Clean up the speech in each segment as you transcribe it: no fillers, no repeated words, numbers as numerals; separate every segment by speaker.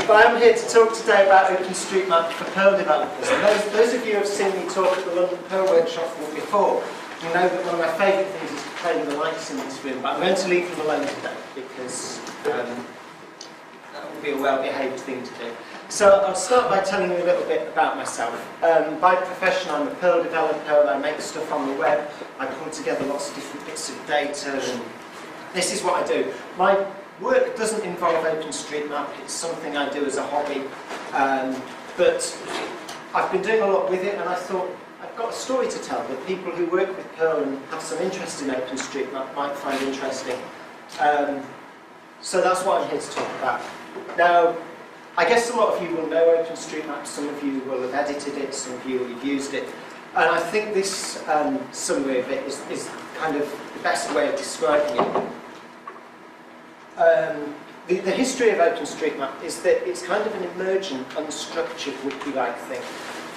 Speaker 1: But I'm here to talk today about OpenStreetMap for Perl developers. And those of you who have seen me talk at the London Perl workshop before, you know that one of my favourite things is to play with the lights in this room. But I'm going to leave them alone today because that will be a well-behaved thing to do. So I'll start by telling you a little bit about myself. By profession, I'm a Perl developer. I make stuff on the web. I pull together lots of different bits of data, and this is what I do. My work doesn't involve OpenStreetMap. It's something I do as a hobby, but I've been doing a lot with it, and I thought I've got a story to tell that people who work with Perl and have some interest in OpenStreetMap might find interesting. So that's what I'm here to talk about. Now, I guess a lot of you will know OpenStreetMap, some of you will have edited it, some of you will have used it, and I think this summary of it is kind of the best way of describing it. The history of OpenStreetMap is that it's kind of an emergent, unstructured wiki-like thing.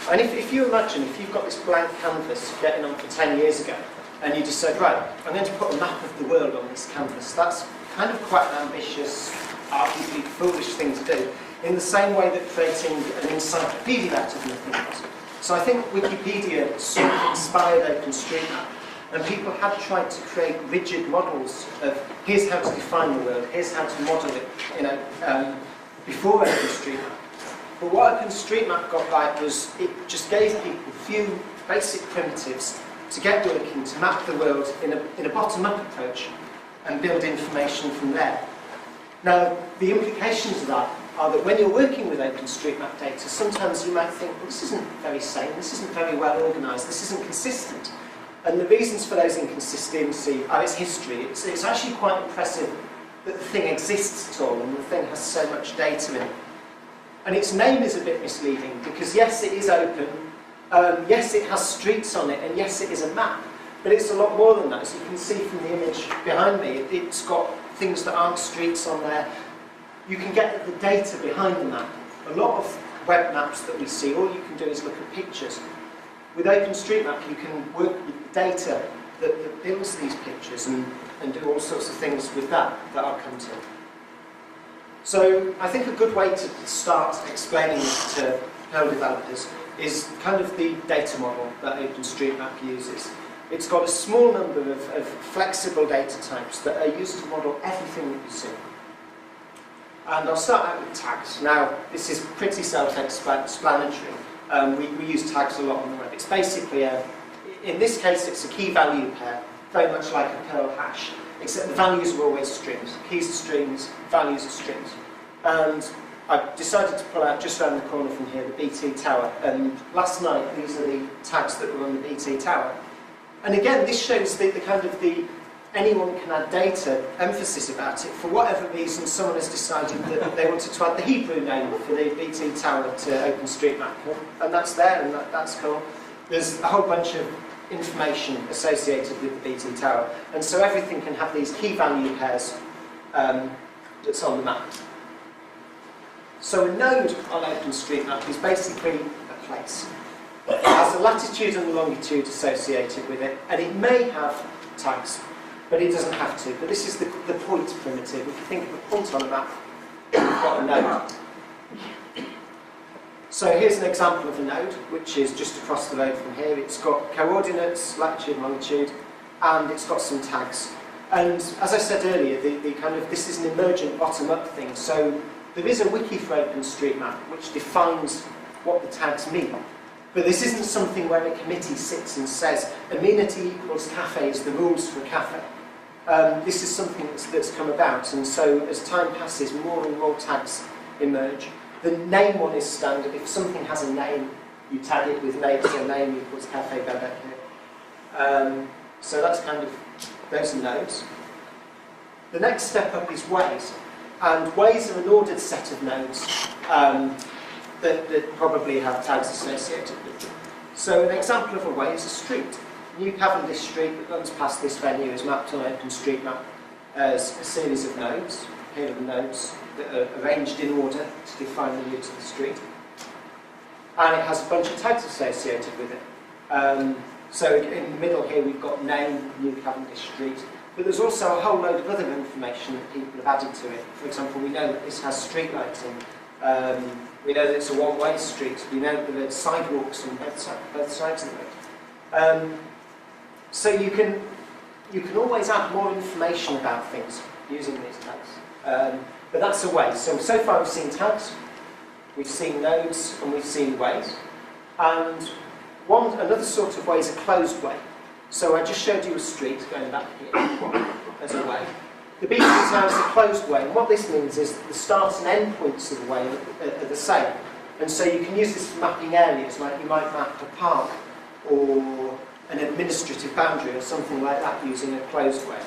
Speaker 1: And if you imagine, if you've got this blank canvas getting on for 10 years ago, and you decide, right, I'm going to put a map of the world on this canvas, that's kind of quite an ambitious, arguably foolish thing to do, in the same way that creating an encyclopedia out of nothing was. So I think Wikipedia sort of inspired OpenStreetMap. And people had tried to create rigid models of here's how to define the world, here's how to model it, before OpenStreetMap. But what OpenStreetMap got right was it just gave people a few basic primitives to get working, to map the world in a bottom-up approach and build information from there. Now, the implications of that are that when you're working with OpenStreetMap data, sometimes you might think, well, this isn't very sane, this isn't very well organised, this isn't consistent. And the reasons for those inconsistencies are its history. It's actually quite impressive that the thing exists at all and the thing has so much data in it. And its name is a bit misleading because yes, it is open, yes, it has streets on it, and yes, it is a map. But it's a lot more than that. As you can see from the image behind me, it's got things that aren't streets on there. You can get the data behind the map. A lot of web maps that we see, all you can do is look at pictures. With OpenStreetMap, you can work with data that builds these pictures and do all sorts of things with that I'll come to. So I think a good way to start explaining it to Perl developers is kind of the data model that OpenStreetMap uses. It's got a small number of flexible data types that are used to model everything that you see. And I'll start out with tags. Now, this is pretty self-explanatory. We use tags a lot on the web. It's basically, in this case, it's a key-value pair, very much like a Perl hash, except the values are always strings. Keys are strings, values are strings. And I've decided to pull out just around the corner from here the BT tower. And last night, these are the tags that were on the BT tower. And again, this shows the kind of the anyone can add data emphasis about it. For whatever reason, someone has decided that they wanted to add the Hebrew name for the BT tower to OpenStreetMap. And that's there, and that's cool. There's a whole bunch of information associated with the BT tower. And so everything can have these key value pairs that's on the map. So a node on OpenStreetMap is basically a place. It has a latitude and a longitude associated with it, and it may have tags, but it doesn't have to. But this is the point primitive. If you think of a point on a map, you've got a node. So here's an example of a node, which is just across the road from here. It's got coordinates, latitude and longitude, and it's got some tags. And as I said earlier, this is an emergent bottom-up thing. So there is a wiki for OpenStreetMap which defines what the tags mean. But this isn't something where a committee sits and says, amenity equals cafe is the rules for a cafe. This is something that's come about, and so as time passes, more and more tags emerge. The name one is standard. If something has a name, you tag it with name, so name equals cafe bebek here. So that's kind of, those are nodes. The next step up is ways, and ways are an ordered set of nodes that probably have tags associated with them. So an example of a way is a street. New Cavendish Street that runs past this venue is mapped on OpenStreetMap as a series of nodes. Here are the nodes that are arranged in order to define the route of the street. And it has a bunch of tags associated with it. So in the middle here we've got name, New Cavendish Street, but there's also a whole load of other information that people have added to it. For example, we know that this has street lighting. We know that it's a one-way street. We know that there's sidewalks on both sides of the road. So you can always add more information about things using these tags. But that's a way. So far we've seen tags, we've seen nodes, and we've seen ways. And another sort of way is a closed way. So I just showed you a street going back here as a way. The beacon now is a closed way, and what this means is that the start and end points of the way are the same. And so you can use this for mapping areas, like you might map a park or an administrative boundary or something like that using a closed way.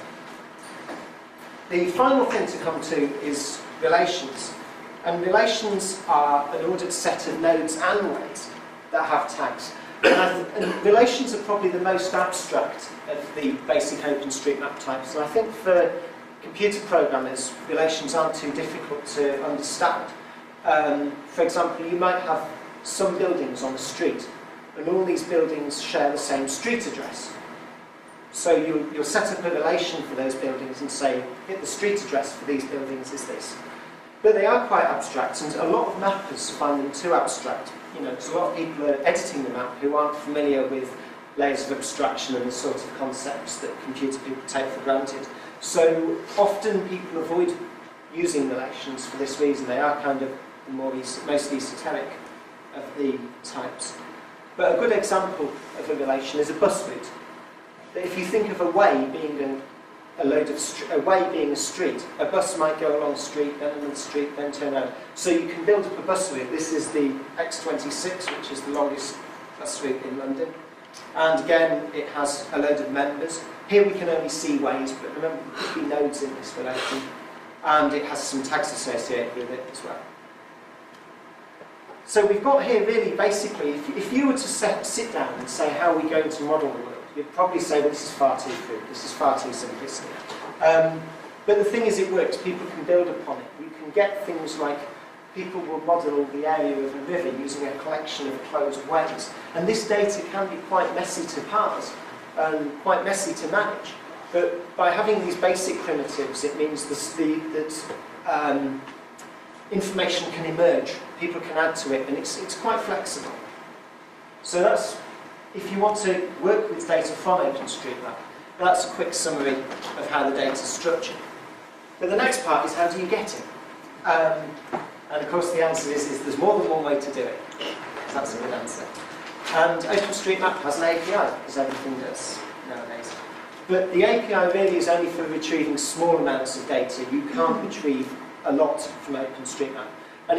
Speaker 1: The final thing to come to is relations. And relations are an ordered set of nodes and ways that have tags. And relations are probably the most abstract of the basic OpenStreetMap types. And I think for computer programmers, relations aren't too difficult to understand. For example, you might have some buildings on a street, and all these buildings share the same street address. So you'll set up a relation for those buildings and say, the street address for these buildings is this. But they are quite abstract, and a lot of mappers find them too abstract. Because a lot of people are editing the map who aren't familiar with layers of abstraction and the sort of concepts that computer people take for granted. So often people avoid using relations for this reason. They are kind of the most esoteric of the types. But a good example of a relation is a bus route. If you think of a way being a way being a street, a bus might go along a street, then another street, then turn around. So you can build up a bus route. This is the X26, which is the longest bus route in London. And again, it has a load of members. Here we can only see ways, but remember there could be nodes in this relation. And it has some tags associated with it as well. So we've got here really, basically, if you were to sit down and say how are we going to model the world, you'd probably say, well, this is far too crude, this is far too simplistic. But the thing is, it works. People can build upon it. You can get things like people will model the area of a river using a collection of closed ways. And this data can be quite messy to parse and quite messy to manage. But by having these basic primitives, it means that information can emerge, people can add to it, and it's quite flexible. So that's, if you want to work with data from OpenStreetMap, that's a quick summary of how the data is structured. But the next part is, how do you get it? And of course the answer is there's more than one way to do it. That's a good answer. And OpenStreetMap has an API, as everything does nowadays. But the API really is only for retrieving small amounts of data. You can't retrieve a lot from OpenStreetMap. And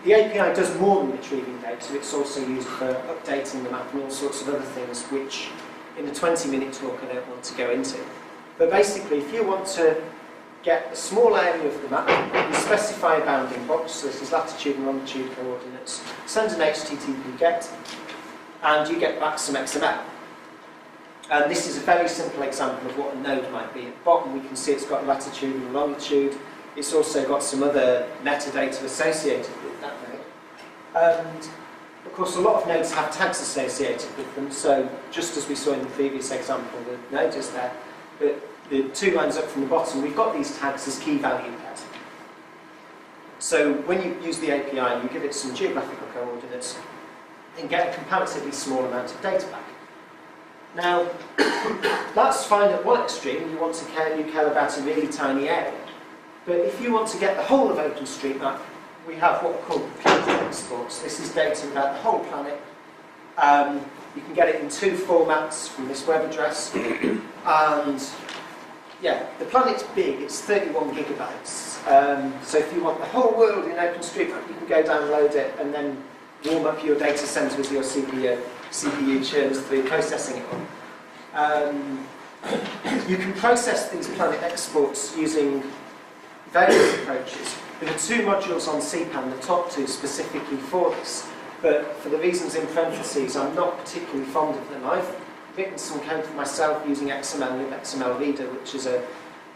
Speaker 1: the API does more than retrieving data. It's also used for updating the map and all sorts of other things, which in a 20-minute talk I don't want to go into. But basically, if you want to get a small area of the map, you specify a bounding box, so this is latitude and longitude coordinates, send an HTTP GET, and you get back some XML. And this is a very simple example of what a node might be. At the bottom we can see it's got latitude and longitude. It's also got some other metadata associated with that node. And of course a lot of nodes have tags associated with them, so just as we saw in the previous example, the node is there. But the 2 lines up from the bottom, we've got these tags as key value pairs. So when you use the API, you give it some geographical coordinates and get a comparatively small amount of data back. Now, that's fine at one extreme. You care about a really tiny area. But if you want to get the whole of OpenStreetMap, we have what are called planet exports. This is data about the whole planet. You can get it in 2 formats from this web address. And yeah, the planet's big. It's 31 gigabytes. So if you want the whole world in OpenStreetMap, you can go download it and then warm up your data center with your CPU churns through processing it on. You can process these planet exports using various approaches. There are 2 modules on CPAN, the top 2 specifically for this. but for the reasons in parentheses, I'm not particularly fond of them. I've written some code for myself using XML with XML Reader, which is a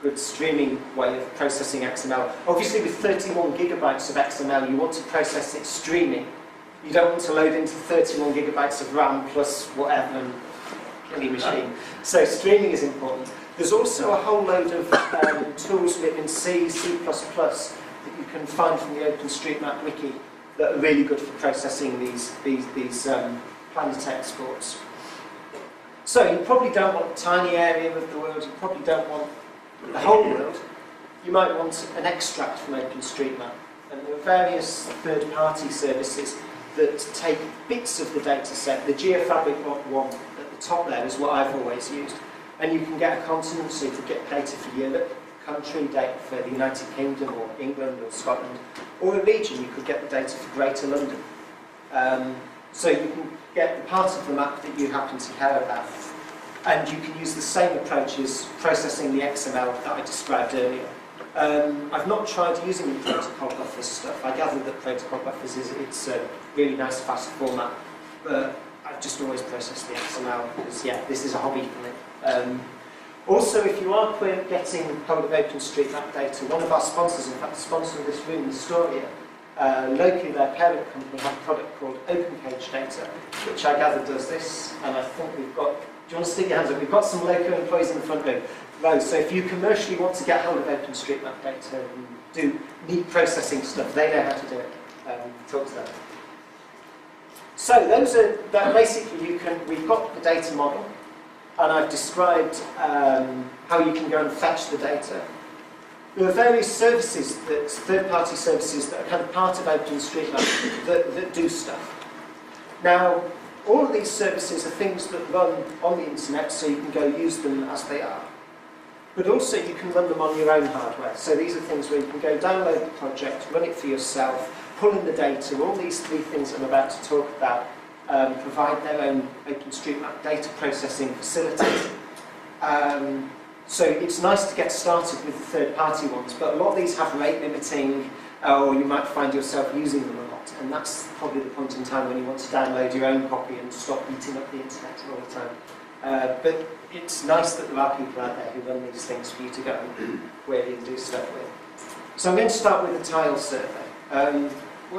Speaker 1: good streaming way of processing XML. Obviously, with 31 gigabytes of XML, you want to process it streaming. You don't want to load into 31 gigabytes of RAM plus whatever and any machine. So streaming is important. There's also a whole load of tools written in C, C++ that you can find from the OpenStreetMap wiki that are really good for processing these planet exports. So you probably don't want a tiny area of the world, you probably don't want the whole world. You might want an extract from OpenStreetMap. And there are various third-party services that take bits of the data set. The geographic one at the top there is what I've always used. And you can get a continent, so you could get data for Europe, country data for the United Kingdom or England or Scotland, or a region, you could get the data for Greater London. So you can get the part of the map that you happen to care about. And you can use the same approaches processing the XML that I described earlier. I've not tried using the protocol buffers stuff. I gather that protocol buffers it's a really nice fast format, but I've just always processed the XML because, yeah, this is a hobby for me. Also, if you are getting hold of OpenStreetMap data, one of our sponsors, in fact the sponsor of this room, Astoria, locally their parent company have a product called OpenPage Data, which I gather does this, and I think we've got, do you want to stick your hands up? We've got some local employees in the front row, so if you commercially want to get hold of OpenStreetMap data and do neat processing stuff, they know how to do it. Talk to them. So those are, basically we've got the data model, and I've described how you can go and fetch the data. There are various services, third-party services, that are kind of part of OpenStreetMap that do stuff. Now, all of these services are things that run on the internet, so you can go use them as they are. But also you can run them on your own hardware. So these are things where you can go download the project, run it for yourself, pull in the data. All these three things I'm about to talk about provide their own OpenStreetMap data processing facilities. So it's nice to get started with the third-party ones, but a lot of these have rate limiting, or you might find yourself using them a lot, and that's probably the point in time when you want to download your own copy and stop eating up the internet all the time. But it's nice that there are people out there who run these things for you to go and query and do stuff with. So I'm going to start with the tile survey.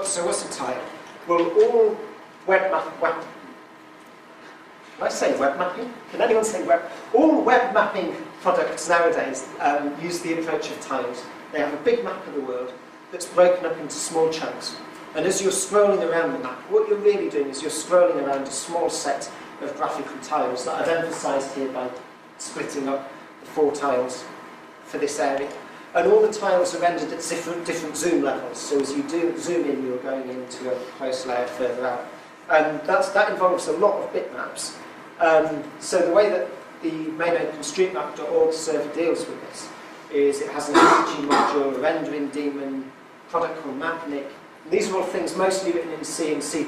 Speaker 1: So what's a tile? Well, all I say web mapping? Can anyone say web? All web mapping products nowadays use the approach of tiles. They have a big map of the world that's broken up into small chunks. And as you're scrolling around the map, what you're really doing is you're scrolling around a small set of graphical tiles that I've emphasised here by splitting up the 4 tiles for this area. And all the tiles are rendered at different zoom levels. So as you do zoom in, you're going into a close layer further out. And that involves a lot of bitmaps. So the way that the main OpenStreetMap.org server deals with this is it has an energy module, a rendering daemon, product called mapnik. These are all things mostly written in C and C++.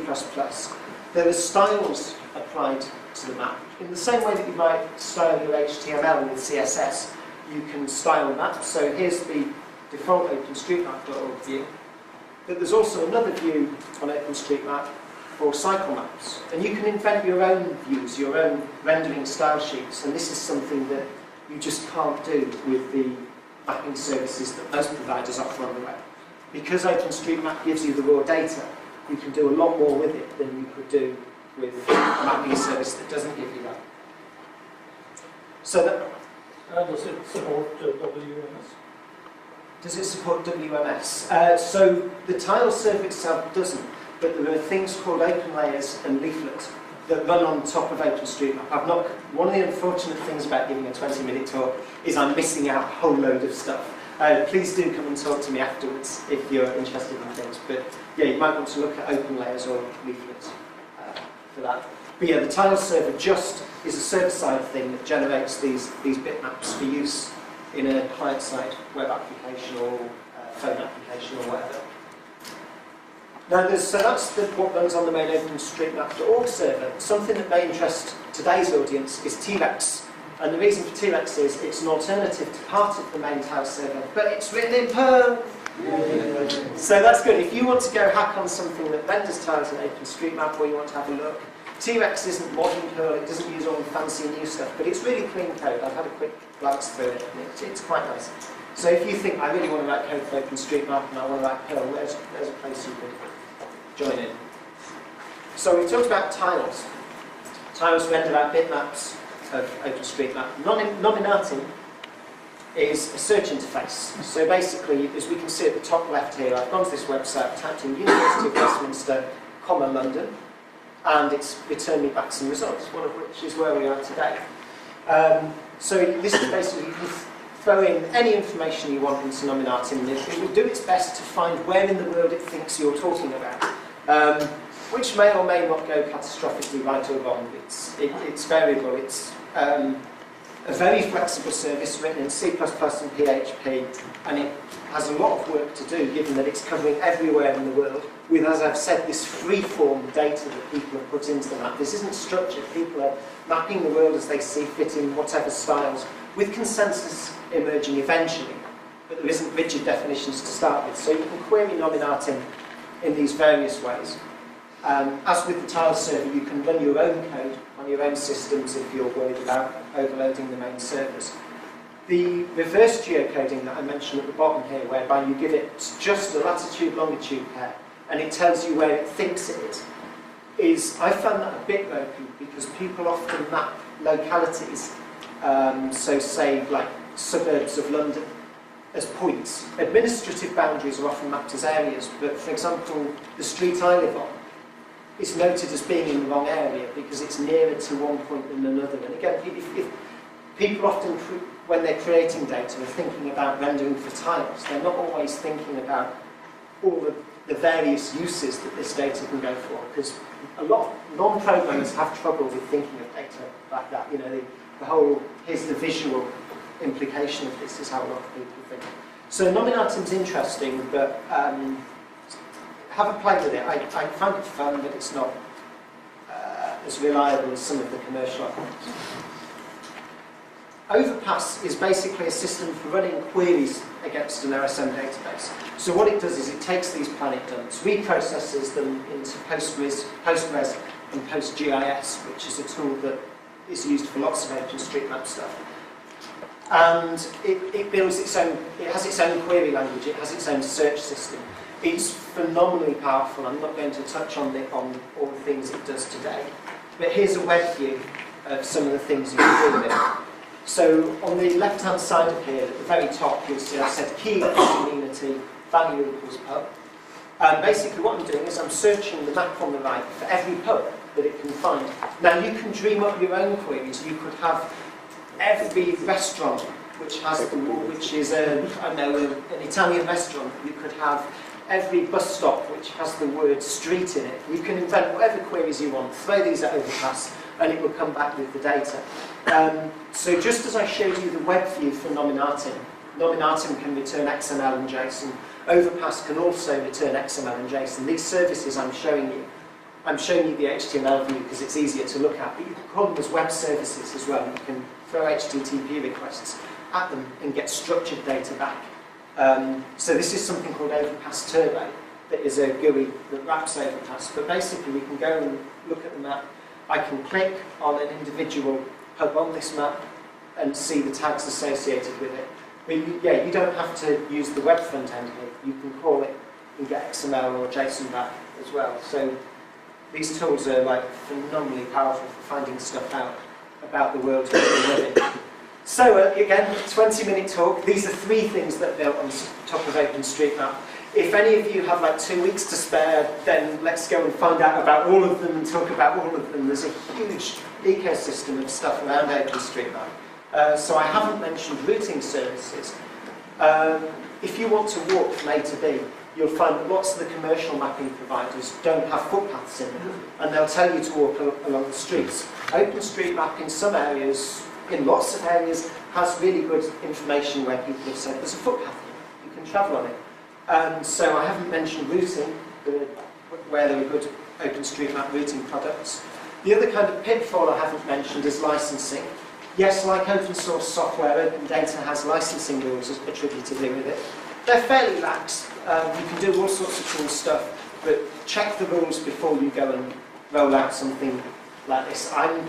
Speaker 1: There are styles applied to the map. In the same way that you might style your HTML with CSS, you can style maps. So here's the default OpenStreetMap.org view. But there's also another view on OpenStreetMap for cycle maps. And you can invent your own views, your own rendering style sheets. And this is something that you just can't do with the mapping services that most providers offer on the web. Because OpenStreetMap gives you the raw data, you can do a lot more with it than you could do with a mapping service that doesn't give you that. So that,
Speaker 2: does it support WMS?
Speaker 1: Does it support WMS? So the tile server itself doesn't, but there are things called open layers and leaflets that run on top of OpenStreetMap. One of the unfortunate things about giving a 20-minute talk is I'm missing out a whole load of stuff. Please do come and talk to me afterwards if you're interested in things. But yeah, you might want to look at open layers or leaflets for that. But yeah, the tile server just is a server-side thing that generates these bitmaps for use in a client-side web application or phone application or whatever. Now, so that's what runs on the main OpenStreetMap.org server. Something that may interest today's audience is T-Rex. And the reason for T-Rex is it's an alternative to part of the main tile server, but it's written in Perl. So that's good. If you want to go hack on something that renders tiles in OpenStreetMap, or you want to have a look, T-Rex isn't modern Perl, it doesn't use all the fancy new stuff, but it's really clean code. I've had a quick glance through it, and it's quite nice. So if you think, I really want to write code for OpenStreetMap and I want to write Perl, there's a place you could join in. So we talked about tiles. Tiles render out bitmaps of OpenStreetMap. Nominatim is a search interface. So basically, as we can see at the top left here, I've gone to this website, typed in University of Westminster, London, and it's returned me back some results, one of which is where we are today. So this is basically, you can throw in any information you want into Nominatim, and it will do its best to find where in the world it thinks you're talking about, which may or may not go catastrophically right or wrong. It's variable. It's a very flexible service written in C++ and PHP, and it has a lot of work to do, given that it's covering everywhere in the world, with, as I've said, this free-form data that people have put into the map. This isn't structured. People are mapping the world as they see fit in whatever styles, with consensus emerging eventually, but there isn't rigid definitions to start with. So you can query Nominatim in these various ways. As with the tile server, you can run your own code on your own systems if you're worried about overloading the main servers. The reverse geocoding that I mentioned at the bottom here, whereby you give it just a latitude-longitude pair, and it tells you where it thinks it is I found that a bit ropey, because people often map localities, so say like suburbs of London, as points. Administrative boundaries are often mapped as areas, but for example, the street I live on is noted as being in the wrong area because it's nearer to one point than another. And again, if people often, when they're creating data, are thinking about rendering for tiles, they're not always thinking about all the various uses that this data can go for, because a lot of non-programmers have trouble with thinking of data like that. You know, the whole, here's the visual implication of this, is how a lot of people think. So Nominatim's interesting, but have a play with it. I find it fun, but it's not as reliable as some of the commercial options. Overpass is basically a system for running queries against an OSM database. So what it does is it takes these planet dumps, reprocesses them into Postgres and PostGIS, which is a tool that is used for lots of OpenStreetMap stuff. And it builds its own, it has its own query language, it has its own search system. It's phenomenally powerful. I'm not going to touch on all the things it does today. But here's a web view of some of the things you can do with it. So on the left-hand side of here, at the very top, you'll see I've said key community, value equals pub. And basically what I'm doing is I'm searching the map on the right for every pub that it can find. Now you can dream up your own queries. You could have every restaurant which has the which is an Italian restaurant. You could have every bus stop which has the word street in it. You can invent whatever queries you want, throw these at Overpass, and it will come back with the data. So just as I showed you the web view for Nominatim, Nominatim can return XML and JSON. Overpass can also return XML and JSON. These services I'm showing you the HTML view because it's easier to look at, but you can call them as web services as well. You can throw HTTP requests at them and get structured data back. So this is something called Overpass Turbo, that is a GUI that wraps Overpass. But basically we can go and look at the map. I can click on an individual hub on this map and see the tags associated with it. But you don't have to use the web front end here. You can call it and get XML or JSON back as well. So these tools are like phenomenally powerful for finding stuff out about the world that we live in. So again, 20-minute talk. These are 3 things that are built on top of OpenStreetMap. If any of you have like 2 weeks to spare, then let's go and find out about all of them and talk about all of them. There's a huge ecosystem of stuff around OpenStreetMap. So I haven't mentioned routing services. If you want to walk from A to B, you'll find that lots of the commercial mapping providers don't have footpaths in them, and they'll tell you to walk along the streets. OpenStreetMap in some areas, in lots of areas, has really good information where people have said there's a footpath here, you can travel on it. So I haven't mentioned routing, where there are good OpenStreetMap routing products. The other kind of pitfall I haven't mentioned is licensing. Yes, like open source software, open data has licensing rules attributed with it. they're fairly lax. You can do all sorts of cool stuff, but check the rules before you go and roll out something like this. I'm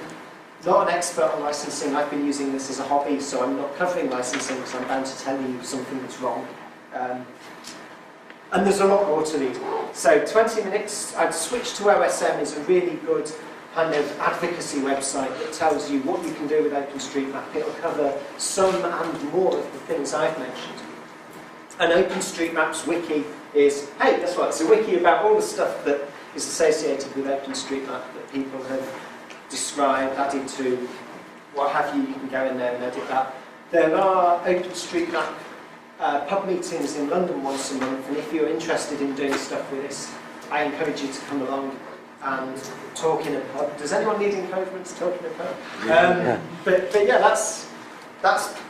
Speaker 1: not an expert on licensing. I've been using this as a hobby, so I'm not covering licensing because I'm bound to tell you something that's wrong. And there's a lot more to read. So 20 minutes, I'd switch to OSM is a really good kind of advocacy website that tells you what you can do with OpenStreetMap. It'll cover some and more of the things I've mentioned. And OpenStreetMap's wiki is, hey, guess what? It's a wiki about all the stuff that is associated with OpenStreetMap that people have described, added to, what have you. You can go in there and edit that. There are OpenStreetMap pub meetings in London once a month, and if you're interested in doing stuff with this, I encourage you to come along and talk in a pub. Does anyone need encouragement to talk in a pub? But yeah, that's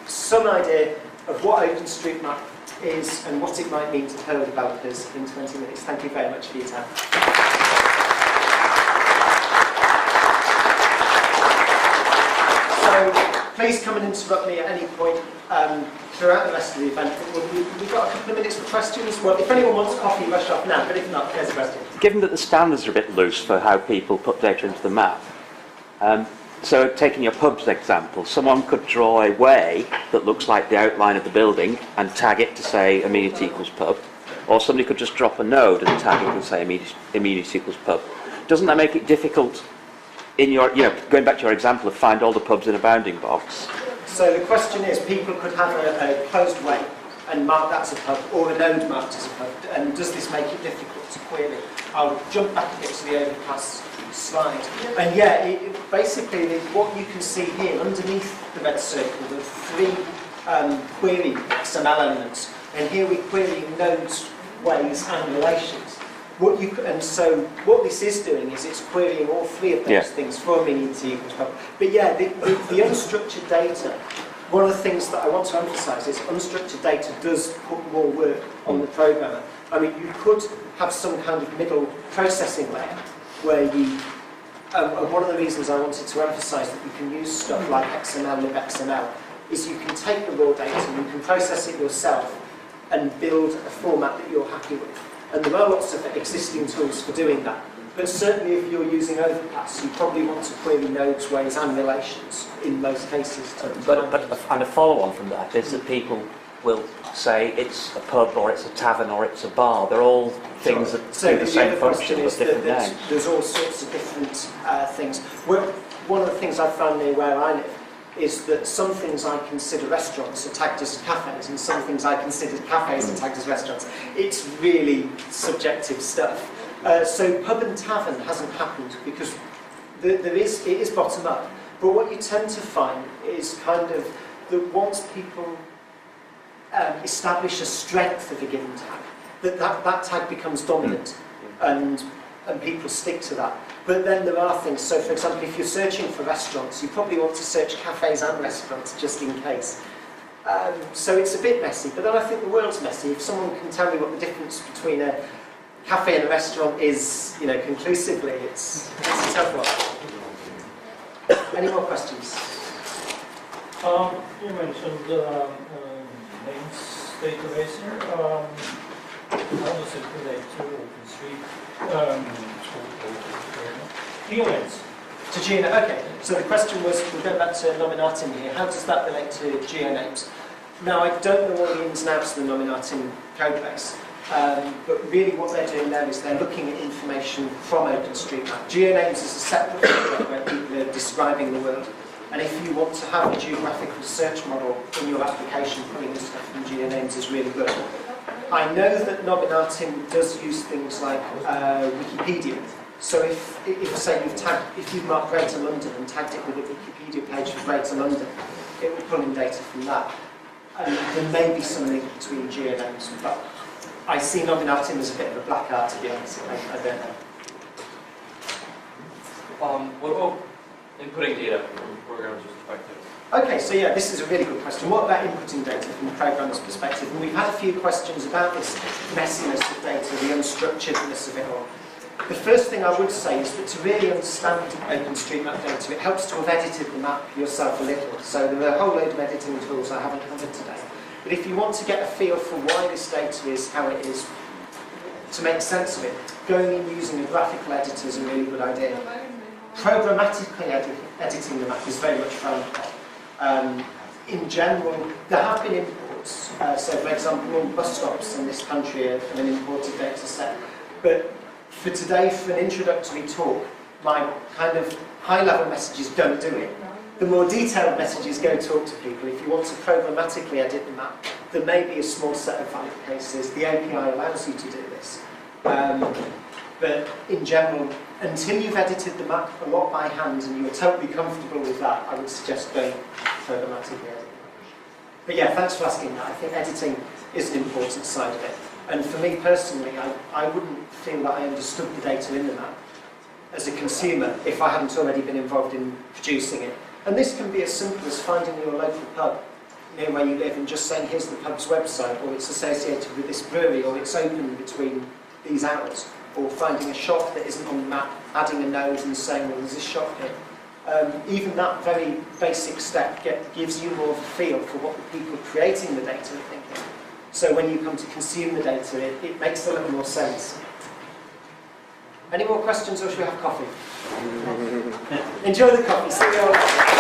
Speaker 1: some idea of what OpenStreetMap is and what it might mean to Perl developers in 20 minutes. Thank you very much for your time. So please come and interrupt me at any point throughout the rest of the event. We've got a couple of minutes for questions. Well, if anyone wants coffee, rush off now, but if not, here's a question.
Speaker 3: Given that the standards are a bit loose for how people put data into the map, so taking your pubs example, someone could draw a way that looks like the outline of the building and tag it to say amenity equals pub, or somebody could just drop a node and tag it and say amenity equals pub. Doesn't that make it difficult in your, going back to your example of find all the pubs in a bounding box?
Speaker 1: So the question is, people could have a closed way and mark that as a pub, or a node marked as a pub, and does this make it difficult to query? I'll jump back a bit to the Overpass slide. And yeah, basically what you can see here, underneath the red circle, there are 3 query XML elements, and here we're querying nodes, ways, and relations. So what this is doing is it's querying all 3 of those things for amenity equals pub. But yeah, the unstructured data, one of the things that I want to emphasise is unstructured data does put more work on the programmer. I mean, you could have some kind of middle processing layer where you, and one of the reasons I wanted to emphasise that you can use stuff like XML, libXML, is you can take the raw data and you can process it yourself and build a format that you're happy with. And there are lots of existing tools for doing that. But certainly if you're using Overpass, you probably want to query nodes, ways and relations in most cases.
Speaker 3: And a follow-on from that is that people will say it's a pub or it's a tavern or it's a bar. They're all things that do the same function but different names.
Speaker 1: There's all sorts of different things. One of the things I've found near where I live is that some things I consider restaurants are tagged as cafes, and some things I consider cafes are tagged as restaurants. It's really subjective stuff. So pub and tavern hasn't happened because it is bottom up. But what you tend to find is kind of that once people establish a strength of a given tag, that tag becomes dominant, and people stick to that. But then there are things, so for example, if you're searching for restaurants, you probably want to search cafes and restaurants just in case. So it's a bit messy, but then I think the world's messy. If someone can tell me what the difference between a cafe and a restaurant is, conclusively, it's a tough one. Any more questions?
Speaker 2: You mentioned names database here. How does it relate to OpenStreet? Geonames.
Speaker 1: To geonames, okay. So the question was, we'll go back to Nominatim here, how does that relate to geonames? Now, I don't know all the ins and outs of the Nominatim codebase, but really what they're doing there is they're looking at information from OpenStreetMap. Geonames is a separate project where people are describing the world, and if you want to have a geographical search model in your application, putting in stuff from geonames is really good. I know that Nominatim does use things like Wikipedia. So if you've marked Greater London and tagged it with a Wikipedia page for Greater London, it will pull in data from that. And there may be some link between geonames, but I see Nominatim as a bit of a black art, to be honest. I don't know.
Speaker 4: What about inputting data from a programmer's perspective?
Speaker 1: Okay, so yeah, this is a really good question. What about inputting data from the programmer's perspective? And we've had a few questions about this messiness of data, the unstructuredness of it all. The first thing I would say is that to really understand OpenStreetMap data, it helps to have edited the map yourself a little. So there are a whole load of editing tools I haven't covered today. But if you want to get a feel for why this data is how it is, to make sense of it, going and using a graphical editor is a really good idea. Programmatically editing the map is very much frowned upon. In general, there have been imports. So, for example, all bus stops in this country are an imported data set. But for today, for an introductory talk, my kind of high-level messages don't do it. The more detailed messages go talk to people. If you want to programmatically edit the map, there may be a small set of valid cases. The API allows you to do this. But in general, until you've edited the map a lot by hand and you're totally comfortable with that, I would suggest going programmatically edit. But yeah, thanks for asking that. I think editing is an important side of it. And for me personally, I wouldn't feel that I understood the data in the map as a consumer if I hadn't already been involved in producing it. And this can be as simple as finding your local pub near where you live and just saying, here's the pub's website, or it's associated with this brewery, or it's open between these hours, or finding a shop that isn't on the map, adding a node and saying, well, there's this shop here. Even that very basic step gives you more of a feel for what the people creating the data are thinking. So when you come to consume the data, it makes a little more sense. Any more questions, or should we have coffee? Enjoy the coffee. See you all later.